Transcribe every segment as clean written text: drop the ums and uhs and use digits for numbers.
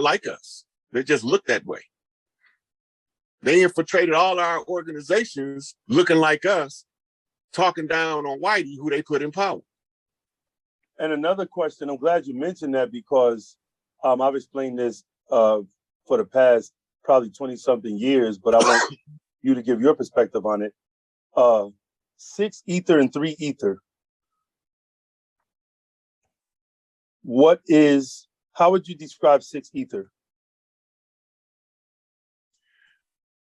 like us. They just look that way. They infiltrated all our organizations looking like us, talking down on Whitey, who they put in power. And another question, I'm glad you mentioned that because I've explained this for the past probably 20-something years, but I want you to give your perspective on it. 6 ether and 3 ether. How would you describe 6 ether?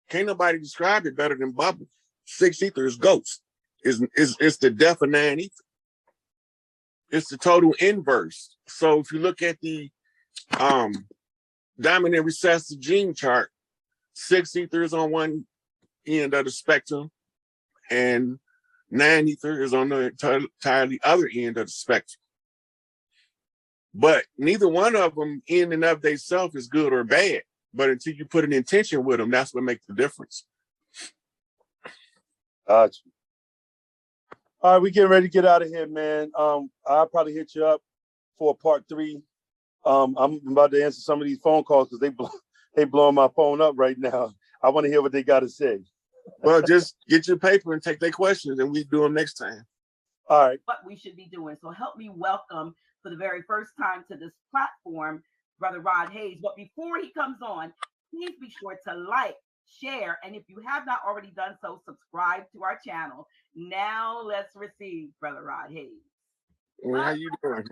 Can't nobody describe it better than Bubba. 6 ether is ghost. It's the death of 9 ether. It's the total inverse. So if you look at the dominant recessive gene chart, 6 ether is on one end of the spectrum, and 9 ether is on the entirely other end of the spectrum. But neither one of them in and of themselves is good or bad. But until you put an intention with them, that's what makes the difference. Gotcha. All right, we getting ready to get out of here, man. I'll probably hit you up for part 3. I'm about to answer some of these phone calls because they blowing my phone up right now. I want to hear what they got to say. Well, just get your paper and take their questions, and we do them next time. All right. What we should be doing. So help me welcome for the very first time to this platform, Brother Rod Hayes. But before he comes on, please be sure to like, share, and if you have not already done so, subscribe to our channel. Now let's receive Brother Rod Hayes. Well, how you doing?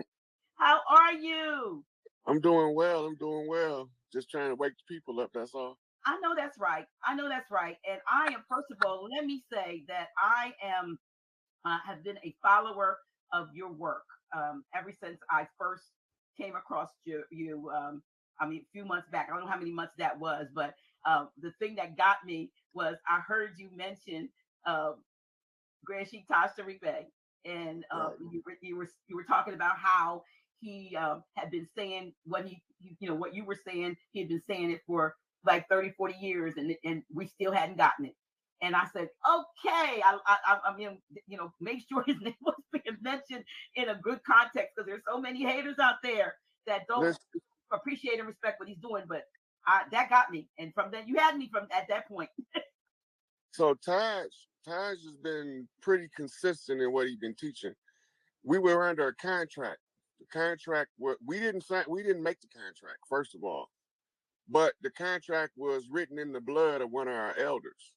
How are you? I'm doing well. Just trying to wake the people up, that's all. I know that's right. And I am, first of all, let me say that I am have been a follower of your work ever since I first came across you a few months back. I don't know how many months that was, but the thing that got me was I heard you mention Grand Sheik Taj Tariq, and you were talking about how he had been saying what what you were saying. He had been saying it for like 30, 40 years, and we still hadn't gotten it. And I said, okay, I mean, make sure his name was being mentioned in a good context, because there's so many haters out there that don't appreciate and respect what he's doing. But that got me, and from then you had me from at that point. So Taj has been pretty consistent in what he's been teaching. We were under a contract. The contract, we didn't make the contract, first of all, but the contract was written in the blood of one of our elders.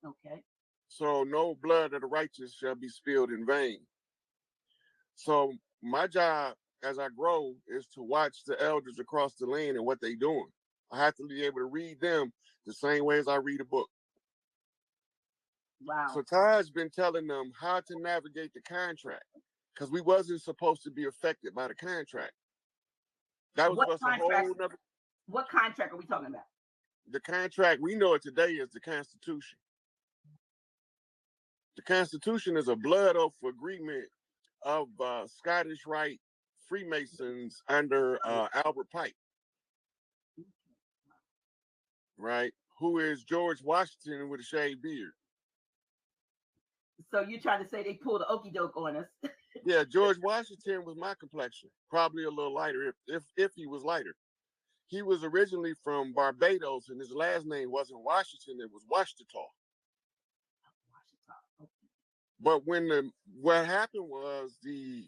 Okay. So no blood of the righteous shall be spilled in vain. So my job as I grow is to watch the elders across the land and what they're doing. I have to be able to read them the same way as I read a book. Wow. So Taj's been telling them how to navigate the contract, because we wasn't supposed to be affected by the contract. That was a whole nother. What contract are we talking about? The contract, we know it today, is the Constitution. The Constitution is a blood oath agreement of Scottish Rite Freemasons under Albert Pike, right? Who is George Washington with a shaved beard. So you're trying to say they pulled an okie doke on us? Yeah, George Washington was my complexion, probably a little lighter if he was lighter. He was originally from Barbados, and his last name wasn't Washington; it was Washita. But what happened was the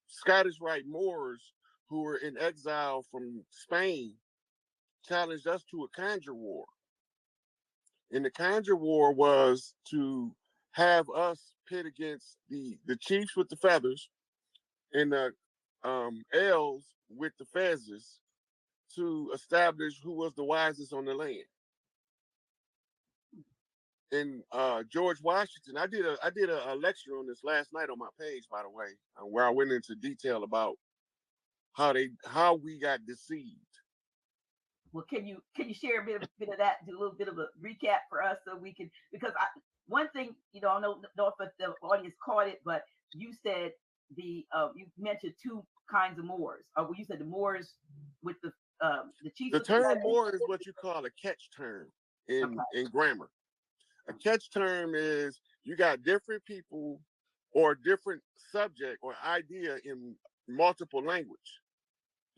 Scottish Rite Moors, who were in exile from Spain, challenged us to a conjure war. And the conjure war was to have us pit against the chiefs with the feathers and the elves with the fezzes to establish who was the wisest on the land. And George Washington, I did a lecture on this last night on my page, by the way, where I went into detail about how we got deceived. Well, can you share a bit of that, do a little bit of a recap for us so we can, because one thing, I don't know if the audience caught it, but you said you mentioned 2 kinds of Moors. You said the Moors with the chiefs. The term Moor is what you call a catch term in grammar. A catch term is you got different people or different subject or idea in multiple language.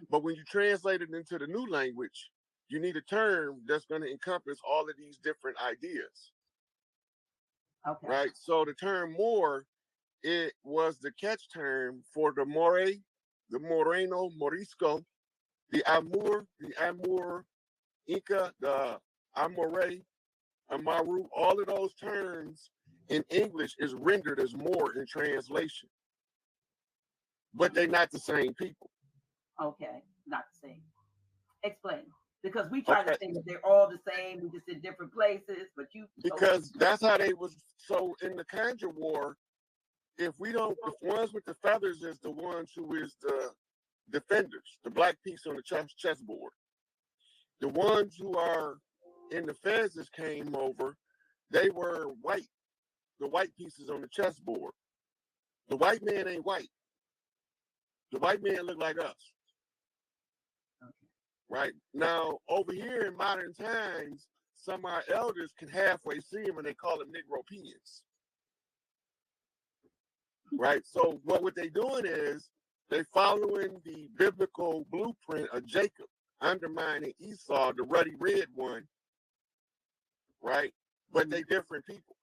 But when you translate it into the new language, you need a term that's going to encompass all of these different ideas. Okay. Right? So the term Moor, it was the catch term for the More, the Moreno, Morisco, the Amur, Inca, the Amore, Amaru, all of those terms in English is rendered as Moor in translation. But they're not the same people. Okay, not the same. Explain. Because we try to Okay. think that they're all the same, we just in different places, but you Because that's how they was. So in the Conjure War, if ones with the feathers is the ones who is the defenders, the black piece on the chessboard. The ones who are in the fezzes came over, they were white, the white pieces on the chessboard. The white man ain't white. The white man look like us. okay. Right? Now, over here in modern times, some of our elders can halfway see them and they call them Negropeans. Right? So what they doing is they following the biblical blueprint of Jacob, undermining Esau, the ruddy red one, right? But they different people.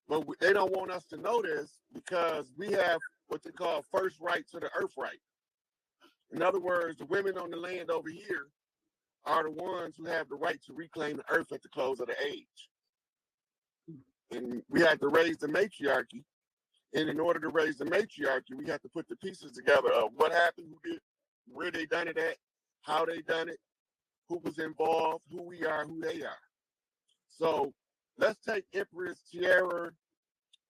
But they don't want us to know this because we have what they call first right to the earth right. In other words, the women on the land over here are the ones who have the right to reclaim the earth at the close of the age. And we had to raise the matriarchy. And in order to raise the matriarchy, we have to put the pieces together of what happened, who did, where they done it at, how they done it, who was involved, who we are, who they are. So let's take Empress Tierra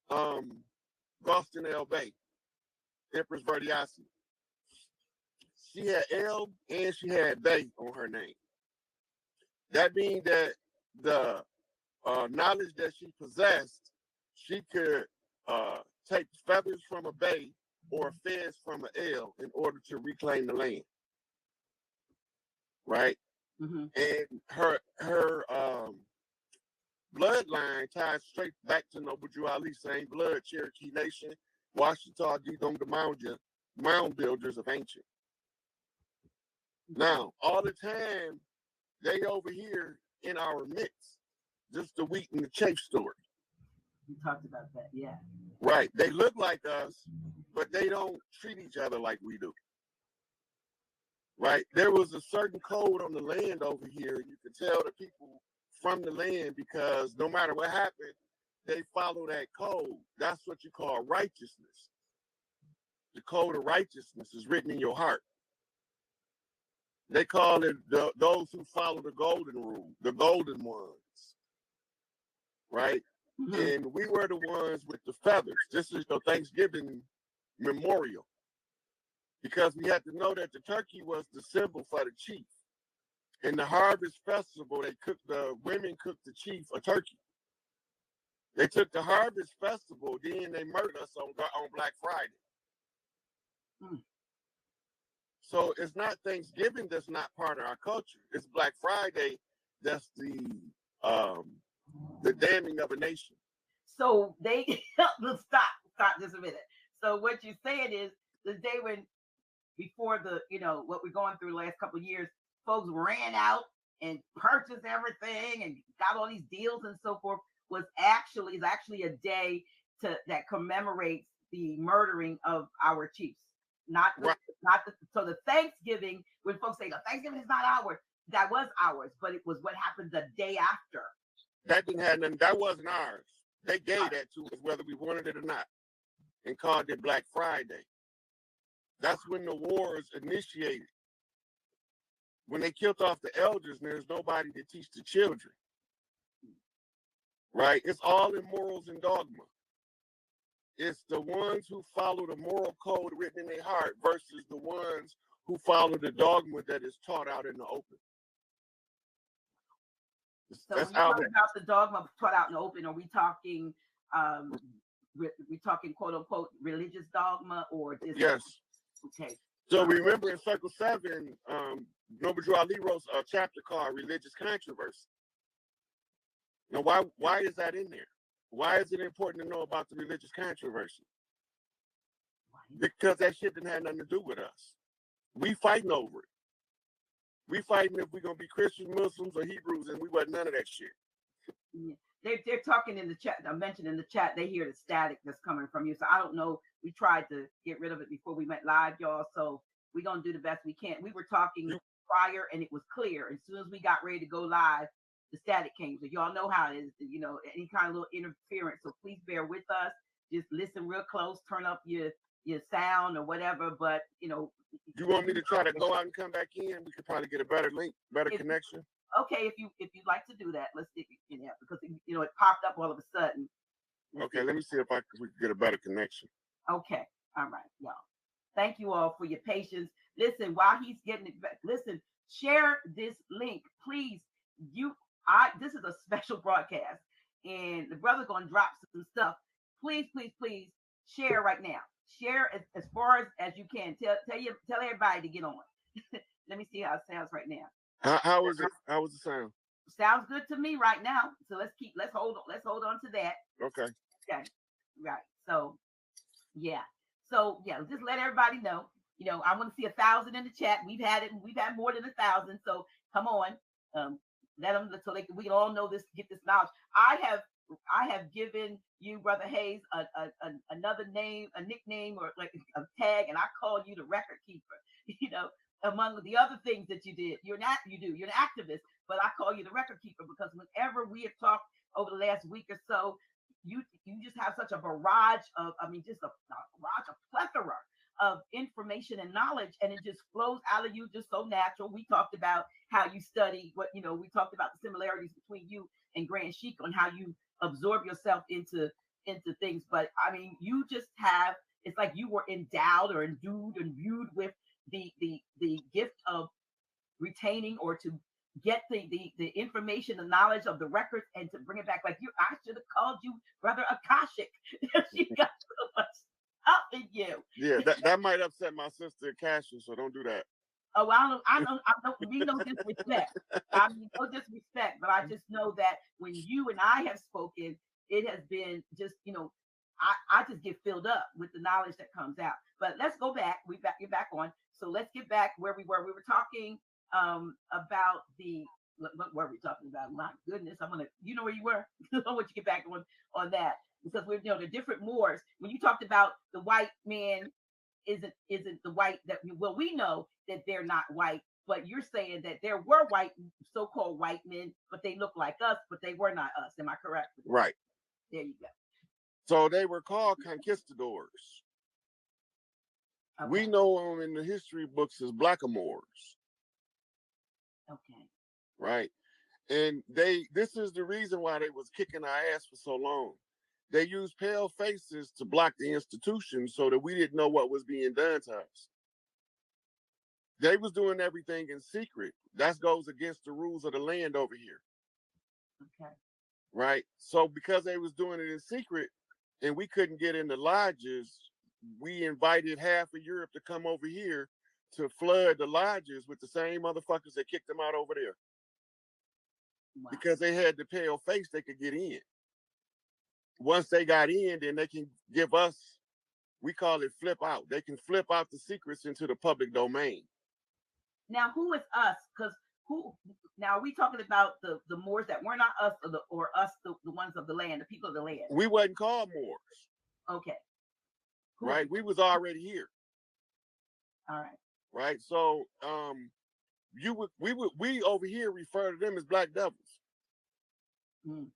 Gostin El Bay, Empress Verdiasi. She had El and she had Bay on her name. That means that the knowledge that she possessed, she could take feathers from a bay or fez from an L in order to reclaim the land. Right? Mm-hmm. And her bloodline ties straight back to Noble Drew Ali, same blood, Cherokee Nation, Washita, the mound builders of ancient. Now, all the time, they over here in our midst, just the wheat and the chaff story. You talked about that, yeah. Right. They look like us, but they don't treat each other like we do. Right. There was a certain code on the land over here. You could tell the people from the land because no matter what happened, they follow that code. That's what you call righteousness. The code of righteousness is written in your heart. They call it those who follow the golden rule, the golden ones. Right? Mm-hmm. And we were the ones with the feathers. This is your Thanksgiving memorial. Because we had to know that the turkey was the symbol for the chief. In the harvest festival, the women cooked the chief a turkey. They took the harvest festival, then they murdered us on Black Friday. Mm. So it's not Thanksgiving that's not part of our culture. It's Black Friday that's the damning of a nation. So they let's stop just a minute. So what you're saying is the day when before what we're going through the last couple of years, folks ran out and purchased everything and got all these deals and so forth is actually a day that commemorates the murdering of our chiefs. So the Thanksgiving, when folks say the Thanksgiving is not ours, that was ours, but it was what happened the day after. That didn't have nothing. That wasn't ours. They gave that to us whether we wanted it or not, and called it Black Friday. That's when the wars initiated. When they killed off the elders, and there's nobody to teach the children. Right? It's all in morals and dogma. It's the ones who follow the moral code written in their heart versus the ones who follow the dogma that is taught out in the open. So when you talk about the dogma taught out in the open, are we talking quote unquote religious dogma or this? Yes. Okay. So remember in Circle 7, Noble Drew Ali wrote a chapter called Religious Controversy. Now, why is that in there? Why is it important to know about the religious controversy? Because that shit didn't have nothing to do with us. We fighting over it. We fighting if we're gonna be Christians, Muslims, or Hebrews, and we wasn't none of that shit. Yeah. They're talking in the chat. I mentioned in the chat they hear the static that's coming from you. So I don't know. We tried to get rid of it before we went live, y'all. So we're gonna do the best we can. We were talking prior and it was clear. As soon as we got ready to go live, the static came. So y'all know how it is, you know, any kind of little interference. So please bear with us. Just listen real close, turn up your sound or whatever. But you know, you want me to try to go out and come back in? We could probably get a better link, better connection. Okay, if you'd like to do that, let's see, you know, because you know it popped up all of a sudden. Okay, let me see if we can get a better connection. Okay, all right, y'all. Thank you all for your patience. Listen, while he's getting it back, listen, share this link, please. This is a special broadcast, and the brother's gonna drop some stuff. Please, please, please share right now. Share as far as you can. Tell everybody to get on. Let me see how it sounds right now. How was it? How was the sound? Sounds good to me right now. So let's hold on to that. Okay. Okay. Right. So yeah. Just let everybody know. You know, I want to see 1,000 in the chat. We've had more than 1,000. So come on. Let them so we can all know this, get this knowledge. I have given you, Brother Hayes, another name, a nickname, or like a tag, and I call you the record keeper. You know, among the other things that you did, you're an activist, but I call you the record keeper because whenever we have talked over the last week or so, you just have such a barrage of, just a plethora of information and knowledge, and it just flows out of you just so natural. We talked about how you study we talked about the similarities between you and Grand Sheik on how you absorb yourself into things. But I mean, you just have, it's like you were endowed or endued and viewed with the gift of retaining or to get the information, the knowledge of the records, and to bring it back. Like I should have called you Brother Akashic. You got so much up in you. Yeah, that might upset my sister Cashin, so don't do that. Oh, I don't mean no disrespect. I mean no disrespect, but I just know that when you and I have spoken, it has been just, I just get filled up with the knowledge that comes out. But let's go back. You're back on. So let's get back where we were. We were talking about what were we talking about? My goodness, you know where you were. I want you to get back on that, because we're the different Moors. When you talked about the white man isn't the white that we know that they're not white, but you're saying that there were white, so-called white men, but they look like us, but they were not us. Am I correct? Right. There you go. So they were called conquistadors. Okay. We know them in the history books as blackamoors. Okay. Right. And this is the reason why they was kicking our ass for so long. They used pale faces to block the institution so that we didn't know what was being done to us. They was doing everything in secret. That goes against the rules of the land over here. Okay. Right. So because they was doing it in secret and we couldn't get in the lodges, we invited half of Europe to come over here to flood the lodges with the same motherfuckers that kicked them out over there. Wow. Because they had the pale face, they could get in. Once they got in, then they can give us, we call it flip out. They can flip out the secrets into the public domain. Now, who is us? Because now are we talking about the Moors that were not us, or us, the ones of the land, the people of the land? We wasn't called Moors. Okay. Right. We was already here. All right. Right. So we over here refer to them as black devils. Mm.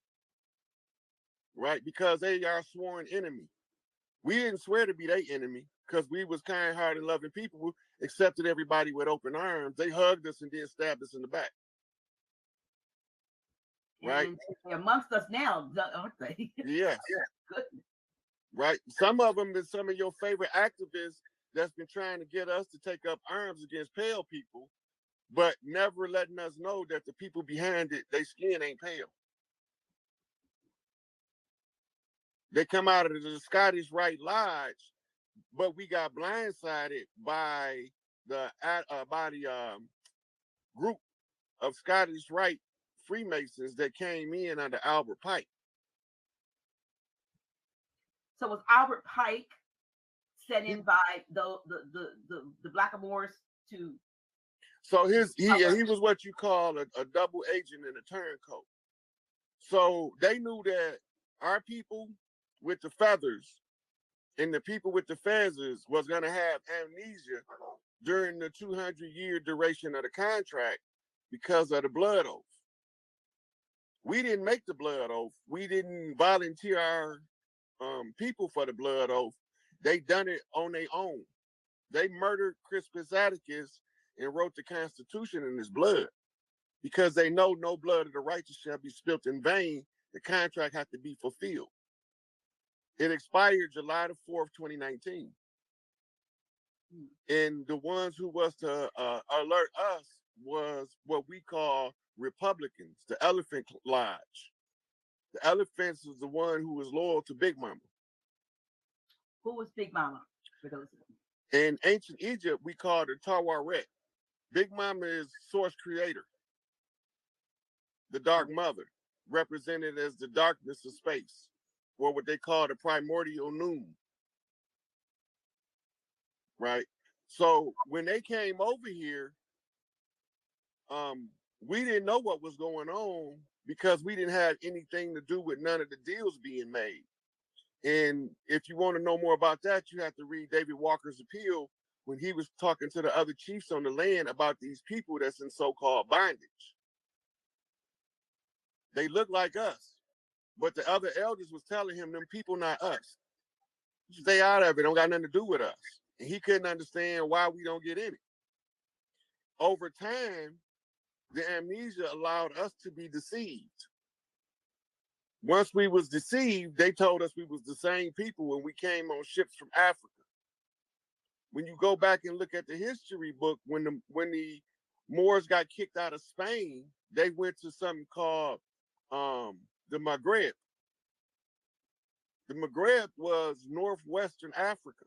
Right, because they are sworn enemy. We didn't swear to be their enemy because we was kind, hard, and loving people who accepted everybody with open arms. They hugged us and then stabbed us in the back. Right? And they're amongst us now, aren't they? Yes. Goodness. Right. Some of them is some of your favorite activists that's been trying to get us to take up arms against pale people, but never letting us know that the people behind it, their skin ain't pale. They come out of the Scottish Rite Lodge, but we got blindsided by the group of Scottish Rite Freemasons that came in under Albert Pike. So was Albert Pike sent in by the blackamoors to? So he was what you call a double agent and a turncoat. So they knew that our people with the feathers and the people with the feathers was going to have amnesia during the 200-year duration of the contract because of the blood oath. We didn't make the blood oath. We didn't volunteer our people for the blood oath. They done it on their own. They murdered Crispus Attucus and wrote the Constitution in his blood because they know no blood of the righteous shall be spilt in vain. The contract had to be fulfilled. It expired July the 4th, 2019. And the ones who was to alert us was what we call Republicans, the Elephant Lodge. The Elephants was the one who was loyal to Big Mama. Who was Big Mama? For those of them? In ancient Egypt, we called her Tawaret. Big Mama is source creator, the dark mother, represented as the darkness of space, or what they call the primordial noon. Right? So when they came over here, we didn't know what was going on because we didn't have anything to do with none of the deals being made. And if you want to know more about that, you have to read David Walker's appeal when he was talking to the other chiefs on the land about these people that's in so-called bondage. They look like us, but the other elders was telling him, them people not us. Stay out of it, don't got nothing to do with us. And he couldn't understand why we don't get in it. Over time, the amnesia allowed us to be deceived. Once we was deceived, they told us we was the same people when we came on ships from Africa. When you go back and look at the history book, when the Moors got kicked out of Spain, they went to something called the Maghreb. The Maghreb was northwestern Africa.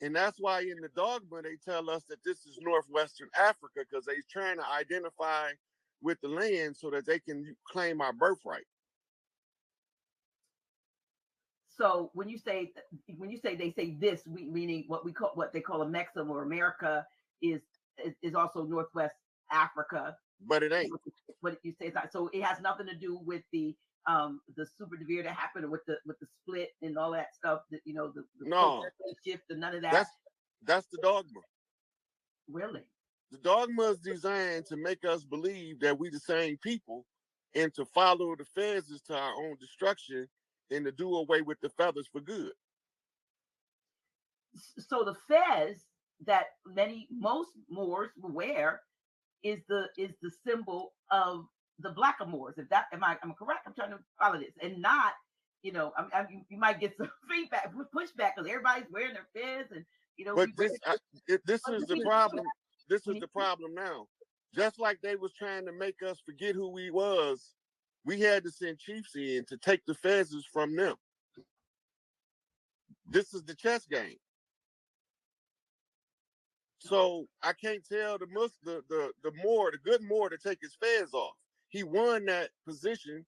And that's why in the dogma, they tell us that this is northwestern Africa because they're trying to identify with the land so that they can claim our birthright. So when you say they say this, meaning what they call a Mexam or America is also Northwest Africa. But it ain't. What you say is not. So it has nothing to do with the super devere that happened, or with the split and all that stuff. That the no shift and none of that. That's the dogma. Really? The dogma is designed to make us believe that we the same people and to follow the feathers to our own destruction and to do away with the feathers for good. So the fez that most Moors wear is the symbol of the Black Moors. If that am I correct? I'm trying to follow this, and not you might get some feedback, pushback, because everybody's wearing their fez, and But this is the problem. This is the problem now. Just like they was trying to make us forget who we was, we had to send chiefs in to take the fezzes from them. This is the chess game. So I can't tell the good Moor to take his fez off. He won that position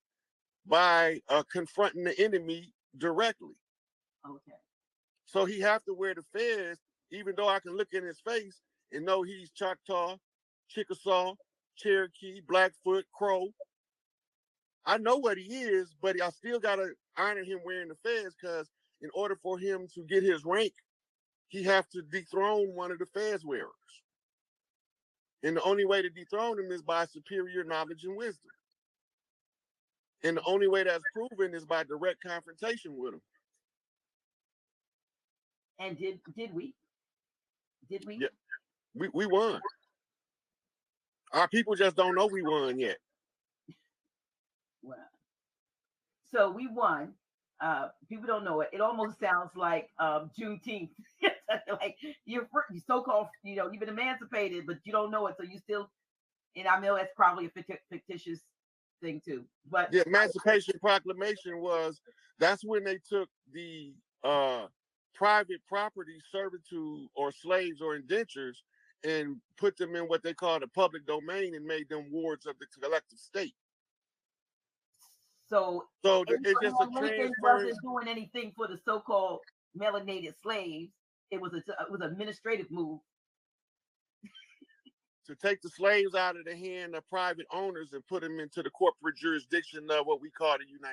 by confronting the enemy directly. Okay. So he have to wear the fez, even though I can look in his face and know he's Choctaw, Chickasaw, Cherokee, Blackfoot, Crow. I know what he is, but I still gotta honor him wearing the fez, because in order for him to get his rank, he have to dethrone one of the fez wearers. And the only way to dethrone him is by superior knowledge and wisdom. And the only way that's proven is by direct confrontation with him. And did we? Did we? Yeah, we won. Our people just don't know we won yet. Wow. So we won. People don't know it. It almost sounds like Juneteenth. Like you're so-called, you've been emancipated, but you don't know it, so you still. And I know that's probably a fictitious thing too. But the Emancipation Proclamation that's when they took the private property servitude or slaves or indentures and put them in what they call the public domain and made them wards of the collective state. So it's just a transfer. Wasn't doing anything for the so-called melanated slaves. It was an administrative move to take the slaves out of the hand of private owners and put them into the corporate jurisdiction of what we call the United